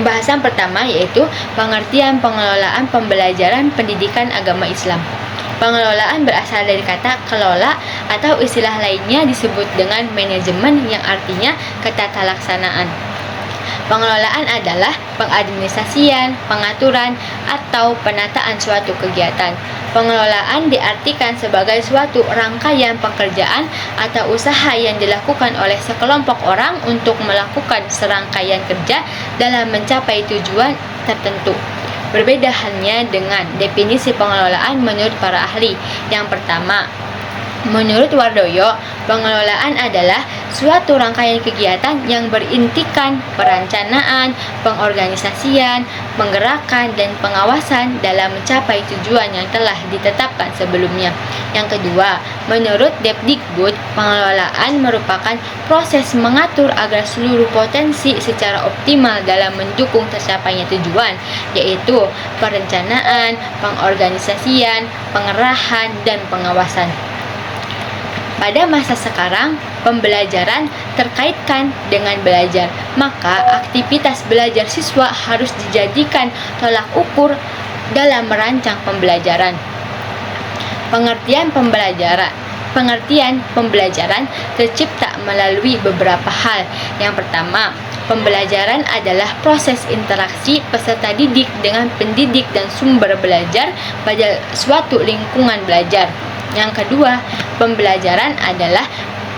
Pembahasan pertama yaitu pengertian pengelolaan pembelajaran pendidikan agama Islam. Pengelolaan berasal dari kata kelola atau istilah lainnya disebut dengan manajemen yang artinya ketatalaksanaan. Pengelolaan adalah pengadministrasian, pengaturan, atau penataan suatu kegiatan. Pengelolaan diartikan sebagai suatu rangkaian pekerjaan atau usaha yang dilakukan oleh sekelompok orang untuk melakukan serangkaian kerja dalam mencapai tujuan tertentu. Berbeda halnya dengan definisi pengelolaan menurut para ahli. Yang pertama, menurut Wardoyo, pengelolaan adalah suatu rangkaian kegiatan yang berintikan perencanaan, pengorganisasian, penggerakan, dan pengawasan dalam mencapai tujuan yang telah ditetapkan sebelumnya. Yang kedua, menurut Depdikbud, pengelolaan merupakan proses mengatur agar seluruh potensi secara optimal dalam mendukung tercapainya tujuan, yaitu perencanaan, pengorganisasian, pengerahan, dan pengawasan. Pada masa sekarang, pembelajaran terkaitkan dengan belajar, maka aktivitas belajar siswa harus dijadikan tolak ukur dalam merancang pembelajaran. Pengertian pembelajaran tercipta melalui beberapa hal. Yang pertama, pembelajaran adalah proses interaksi peserta didik dengan pendidik dan sumber belajar pada suatu lingkungan belajar. Yang kedua, pembelajaran adalah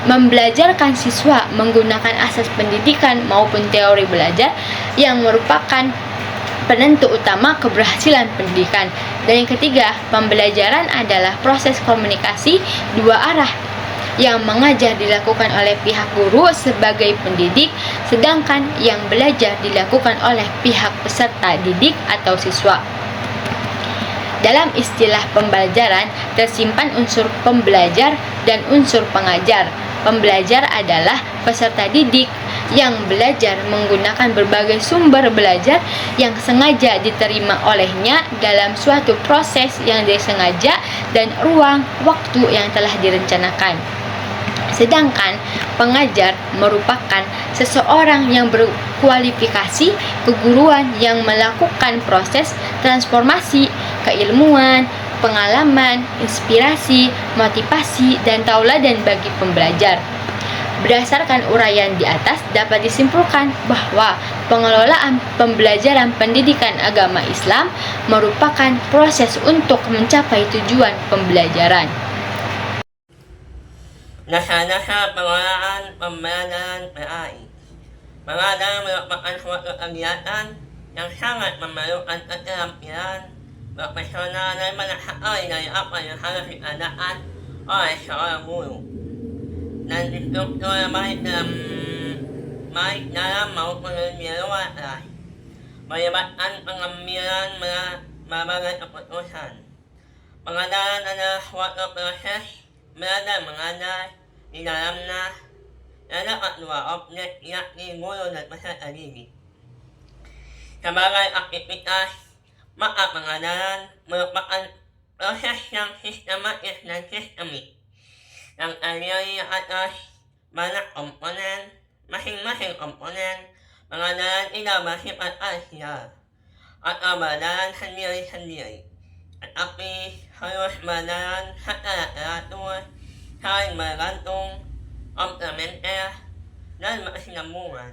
membelajarkan siswa menggunakan asas pendidikan maupun teori belajar yang merupakan penentu utama keberhasilan pendidikan. Dan yang ketiga, pembelajaran adalah proses komunikasi dua arah yang mengajar dilakukan oleh pihak guru sebagai pendidik, sedangkan yang belajar dilakukan oleh pihak peserta didik atau siswa. Dalam istilah pembelajaran tersimpan unsur pembelajar dan unsur pengajar. Pembelajar adalah peserta didik yang belajar menggunakan berbagai sumber belajar yang sengaja diterima olehnya dalam suatu proses yang disengaja dan ruang waktu yang telah direncanakan. Sedangkan pengajar merupakan seseorang yang berkualifikasi keguruan yang melakukan proses transformasi keilmuan, pengalaman, inspirasi, motivasi, dan tauladan bagi pembelajar. Berdasarkan uraian di atas, dapat disimpulkan bahwa pengelolaan pembelajaran pendidikan agama Islam merupakan proses untuk mencapai tujuan pembelajaran. Nasa pengelolaan pembelajaran PAI. Pengelolaan merupakan suatu kegiatan yang sangat memerlukan keterampilan profesional dan banyak hal dari apa yang harus dikerjakan oleh seorang guru. Dan instruktur baik dalam maupun di luar kelas, melibatkan pengambilan berbagai keputusan. Pengajaran adalah suatu proses belajar mengajar di dalamnya terdapat dua objek, yakni guru dan peserta didik. Sebagai aktivitas, maka pengajaran merupakan proses yang sistematis dan sistemik yang terdiri atas banyak komponen. Masing-masing komponen pengajaran tidak bersifat parsial atau berjalan sendiri-sendiri, tetapi harus berjalan secara teratur, saling bergantung, komplementer, dan berkesinambungan.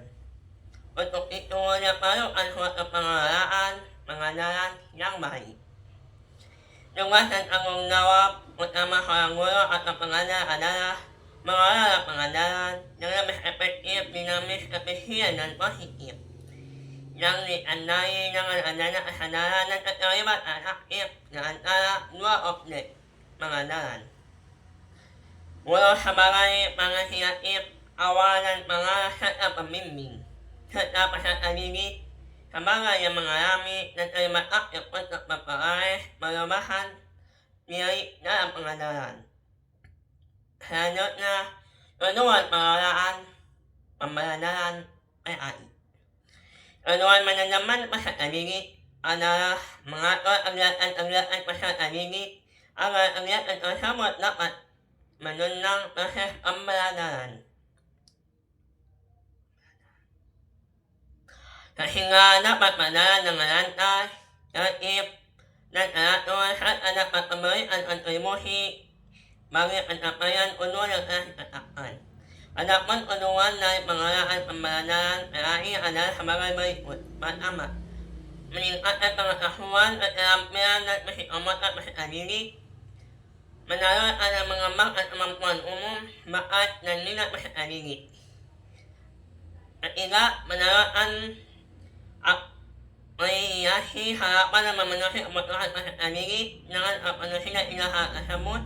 Untuk itu diperlukan suatu pengelolaan pengajaran yang baik. Tugas dan tanggung jawab utama seorang guru atau pengajar adalah mengelola pengajaran yang lebih efektif, dinamis, efisien, dan positif, yang ditandai dengan adanya kesadaran dan keterlibatan aktif di antara dua objek pengajaran. Guru sebagai penginisiatif awal dan pengarah serta pembimbing, serta peserta didik sebagai yang mengalami dan terlibat aktif untuk memperoleh perubahan diri dalam pengajaran. Selanjutnya, tujuan pengelolaan pembelajaran PAI. Tujuan manajemen peserta didik adalah mengatur kegiatan-kegiatan peserta didik agar kegiatan tersebut dapat menunjang proses pembelajaran. sehingga dapat berjalan dengan lancar, tertib, dan teratur saat dapat pemberian kontribusi bagi pencapaian tujuan yang telah ditetapkan. Adapun tujuan dari pengelolaan pembelajaran PAI adalah sebagai berikut. Pertama, meningkatkan pengetahuan, keterampilan, dan psikomotor peserta didik, menyalurkan dan mengembangkan kemampuan umum, bakat, dan minat peserta didik. Ketiga, menyalurkan apresiasi, harapan, dan memenuhi kebutuhan peserta didik dengan terpenuhinya 3 hal tersebut.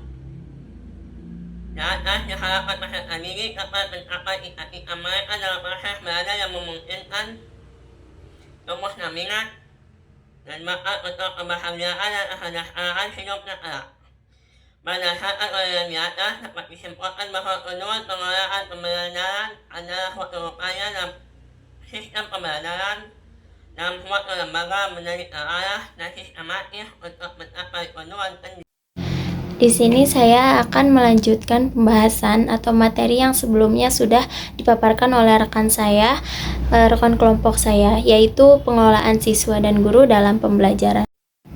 Di atas diharapkan peserta didik dapat mencapai cita-cita mereka dalam proses belajar yang memungkinkan tumbuhnya minat dan bakat untuk kebahagiaan dan kesejahteraan hidupnya kelak. Berdasarkan uraian di atas dapat disimpulkan bahwa tujuan pengelolaan pembelajaran adalah suatu upaya dalam sistem pembelajaran dalam suatu lembaga menjadi terarah dan sistematis untuk mencapai tujuan pendidikan. Di sini saya akan melanjutkan pembahasan atau materi yang sebelumnya sudah dipaparkan oleh rekan saya, rekan kelompok saya, yaitu pengelolaan siswa dan guru dalam pembelajaran.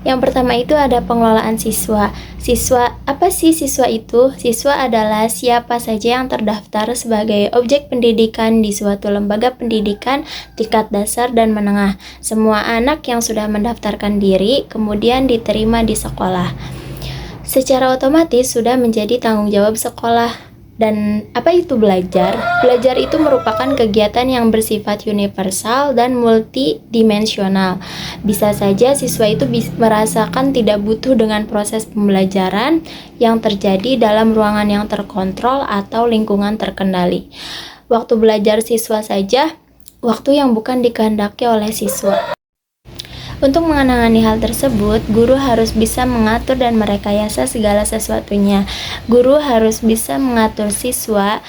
Yang pertama itu ada pengelolaan siswa. Siswa, apa sih siswa itu? Siswa adalah siapa saja yang terdaftar sebagai objek pendidikan di suatu lembaga pendidikan tingkat dasar dan menengah. Semua anak yang sudah mendaftarkan diri kemudian diterima di sekolah, secara otomatis sudah menjadi tanggung jawab sekolah. Dan apa itu belajar? Belajar itu merupakan kegiatan yang bersifat universal dan multidimensional. Bisa saja siswa itu merasakan tidak butuh dengan proses pembelajaran yang terjadi dalam ruangan yang terkontrol atau lingkungan terkendali. Waktu belajar siswa saja, waktu yang bukan dikehendaki oleh siswa. Untuk menangani hal tersebut, guru harus bisa mengatur dan merekayasa segala sesuatunya. Guru harus bisa mengatur siswa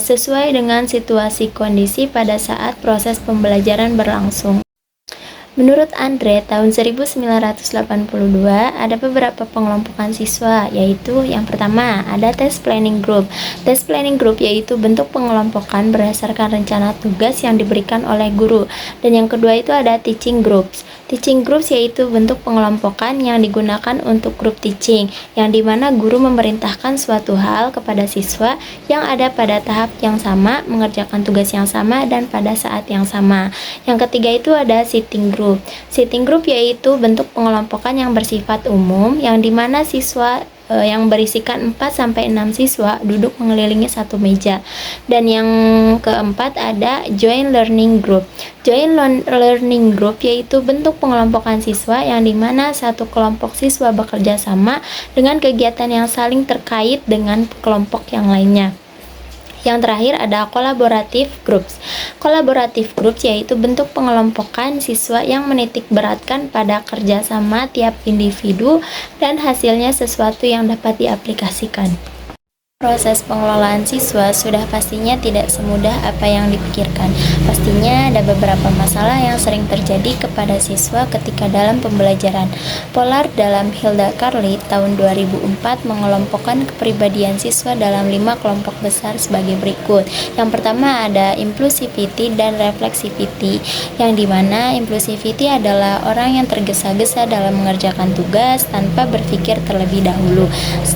sesuai dengan situasi kondisi pada saat proses pembelajaran berlangsung. Menurut Andre, tahun 1982 ada beberapa pengelompokan siswa, yaitu yang pertama ada test planning group. Test planning group yaitu bentuk pengelompokan berdasarkan rencana tugas yang diberikan oleh guru. Dan yang kedua itu ada teaching groups. Teaching groups yaitu bentuk pengelompokan yang digunakan untuk grup teaching, yang dimana guru memerintahkan suatu hal kepada siswa yang ada pada tahap yang sama, mengerjakan tugas yang sama, dan pada saat yang sama. Yang ketiga itu ada sitting group. Sitting group yaitu bentuk pengelompokan yang bersifat umum, yang dimana siswa yang berisikan 4-6 siswa duduk mengelilingi satu meja. Dan yang keempat ada joint learning group. Joint learning group yaitu bentuk pengelompokan siswa yang dimana satu kelompok siswa bekerja sama dengan kegiatan yang saling terkait dengan kelompok yang lainnya. Yang terakhir ada collaborative groups. Collaborative groups yaitu bentuk pengelompokan siswa yang menitik beratkan pada kerjasama tiap individu dan hasilnya sesuatu yang dapat diaplikasikan. Proses pengelolaan siswa sudah pastinya tidak semudah apa yang dipikirkan. Pastinya ada beberapa masalah yang sering terjadi kepada siswa ketika dalam pembelajaran. Pollard dalam Hilda Carli tahun 2004 mengelompokkan kepribadian siswa dalam 5 kelompok besar sebagai berikut. Yang pertama ada impulsivity dan reflexivity, yang dimana impulsivity adalah orang yang tergesa-gesa dalam mengerjakan tugas tanpa berpikir terlebih dahulu.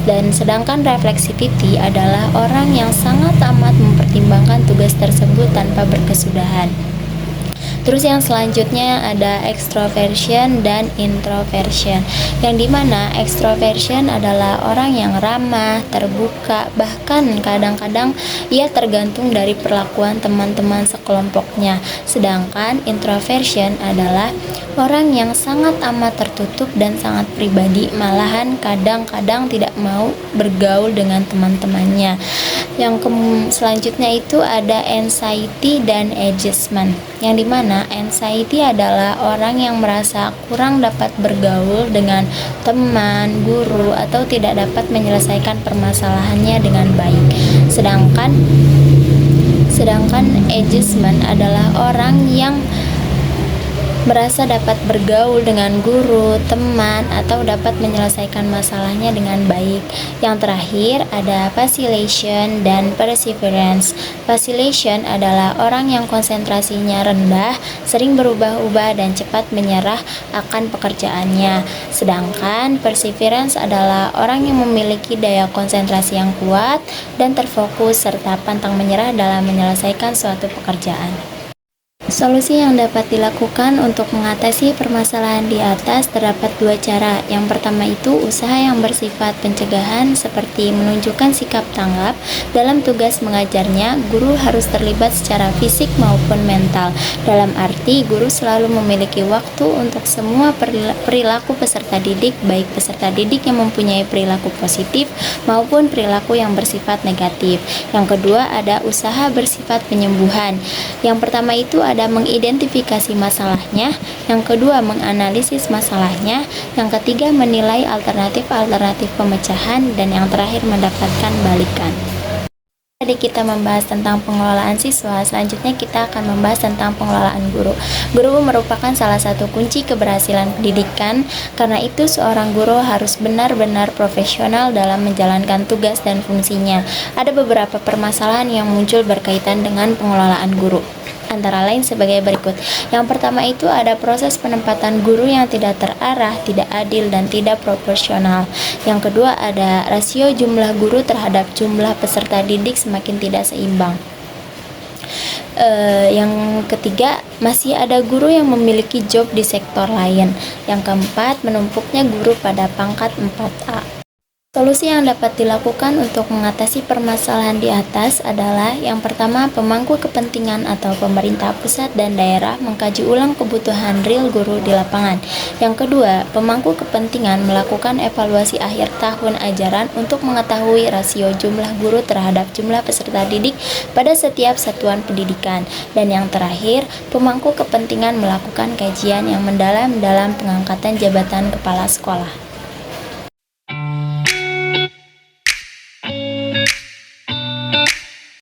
Dan sedangkan reflexivity adalah orang yang sangat amat mempertimbangkan tugas tersebut tanpa berkesudahan. Terus yang selanjutnya ada extroversion dan introversion, yang dimana extroversion adalah orang yang ramah, terbuka, bahkan kadang-kadang ia tergantung dari perlakuan teman-teman sekelompoknya. Sedangkan introversion adalah orang yang sangat amat tertutup dan sangat pribadi, malahan kadang-kadang tidak mau bergaul dengan teman-temannya. Yang selanjutnya itu ada anxiety dan adjustment, yang dimana anxiety adalah orang yang merasa kurang dapat bergaul dengan teman, guru, atau tidak dapat menyelesaikan permasalahannya dengan baik. Sedangkan adjustment adalah orang yang merasa dapat bergaul dengan guru, teman, atau dapat menyelesaikan masalahnya dengan baik. Yang terakhir ada facilitation dan perseverance. Facilitation adalah orang yang konsentrasinya rendah, sering berubah-ubah dan cepat menyerah akan pekerjaannya. Sedangkan perseverance adalah orang yang memiliki daya konsentrasi yang kuat dan terfokus serta pantang menyerah dalam menyelesaikan suatu pekerjaan. Solusi yang dapat dilakukan untuk mengatasi permasalahan di atas terdapat dua cara. Yang pertama itu usaha yang bersifat pencegahan seperti menunjukkan sikap tanggap. Dalam tugas mengajarnya, guru harus terlibat secara fisik maupun mental. Dalam arti, guru selalu memiliki waktu untuk semua perilaku peserta didik, baik peserta didik yang mempunyai perilaku positif maupun perilaku yang bersifat negatif. Yang kedua ada usaha bersifat penyembuhan. Yang pertama itu ada mengidentifikasi masalahnya, yang kedua menganalisis masalahnya, yang ketiga menilai alternatif pemecahan, dan yang terakhir mendapatkan balikan. Tadi kita membahas tentang pengelolaan siswa, selanjutnya kita akan membahas tentang pengelolaan guru. Guru merupakan salah satu kunci keberhasilan pendidikan, karena itu seorang guru harus benar-benar profesional dalam menjalankan tugas dan fungsinya. Ada beberapa permasalahan yang muncul berkaitan dengan pengelolaan guru, antara lain sebagai berikut. Yang pertama itu ada proses penempatan guru yang tidak terarah, tidak adil, dan tidak proporsional. Yang kedua ada rasio jumlah guru terhadap jumlah peserta didik semakin tidak seimbang. Yang ketiga, masih ada guru yang memiliki job di sektor lain. Yang keempat, menumpuknya guru pada pangkat 4A. Solusi yang dapat dilakukan untuk mengatasi permasalahan di atas adalah yang pertama, pemangku kepentingan atau pemerintah pusat dan daerah mengkaji ulang kebutuhan real guru di lapangan. Yang kedua, pemangku kepentingan melakukan evaluasi akhir tahun ajaran untuk mengetahui rasio jumlah guru terhadap jumlah peserta didik pada setiap satuan pendidikan. Dan yang terakhir, pemangku kepentingan melakukan kajian yang mendalam dalam pengangkatan jabatan kepala sekolah.